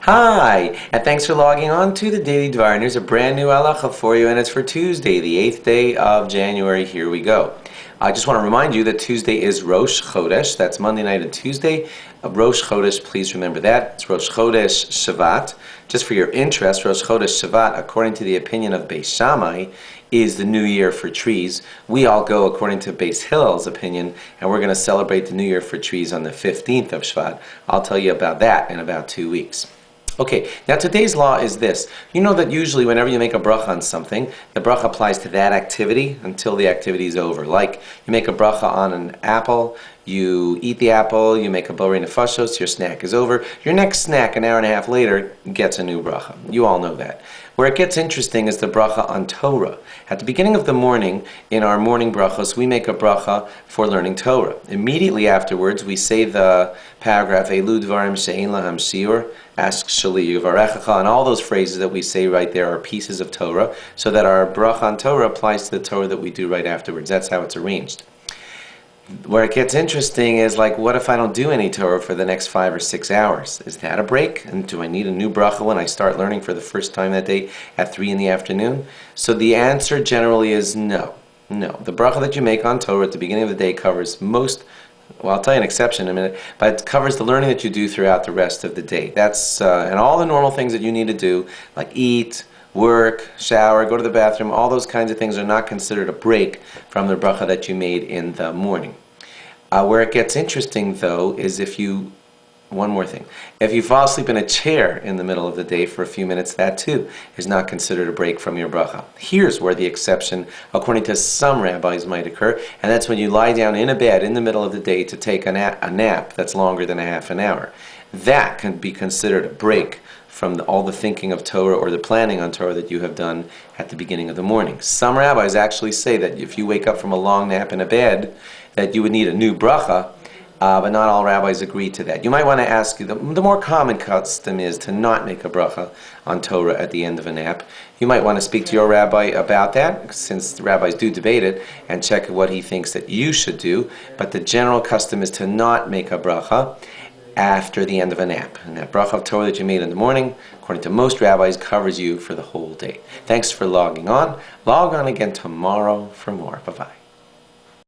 Hi, and thanks for logging on to the Daily Dvar. And here's a brand new halacha for you, and it's for Tuesday, the 8th day of January. Here we go. I just want to remind you that Tuesday is Rosh Chodesh. That's Monday night and Tuesday. Rosh Chodesh, please remember that. It's Rosh Chodesh Shavat. Just for your interest, Rosh Chodesh Shavat, according to the opinion of Beis Shammai, is the new year for trees. We all go according to Beis Hillel's opinion, and we're going to celebrate the new year for trees on the 15th of Shvat. I'll tell you about that in about 2 weeks. Okay, now today's law is this. You know that usually whenever you make a bracha on something, the bracha applies to that activity until the activity is over. Like, you make a bracha on an apple, you eat the apple, you make a borei nefashos, your snack is over. Your next snack, an hour and a half later, gets a new bracha. You all know that. Where it gets interesting is the bracha on Torah. At the beginning of the morning, in our morning brachos, we make a bracha for learning Torah. Immediately afterwards, we say the paragraph, Elu dvarim she'ein lahem shiur, ask shali yivarechecha, and all those phrases that we say right there are pieces of Torah, so that our bracha on Torah applies to the Torah that we do right afterwards. That's how it's arranged. Where it gets interesting is, like, what if I don't do any Torah for the next 5 or 6 hours? Is that a break? And do I need a new bracha when I start learning for the first time that day at 3 in the afternoon? So the answer generally is no. No. The bracha that you make on Torah at the beginning of the day covers most, well, I'll tell you an exception in a minute, but it covers the learning that you do throughout the rest of the day. That's, and all the normal things that you need to do, like eat, work, shower, go to the bathroom, all those kinds of things are not considered a break from the bracha that you made in the morning. Where it gets interesting, though, is one more thing. If you fall asleep in a chair in the middle of the day for a few minutes, that too is not considered a break from your bracha. Here's where the exception, according to some rabbis, might occur, and that's when you lie down in a bed in the middle of the day to take a nap that's longer than a half an hour. That can be considered a break from all the thinking of Torah or the planning on Torah that you have done at the beginning of the morning. Some rabbis actually say that if you wake up from a long nap in a bed, that you would need a new bracha, but not all rabbis agree to that. You might want to ask, the more common custom is to not make a bracha on Torah at the end of a nap. You might want to speak to your rabbi about that, since the rabbis do debate it, and check what he thinks that you should do. But the general custom is to not make a bracha after the end of a nap. And that bracha of Torah that you made in the morning, according to most rabbis, covers you for the whole day. Thanks for logging on. Log on again tomorrow for more. Bye-bye.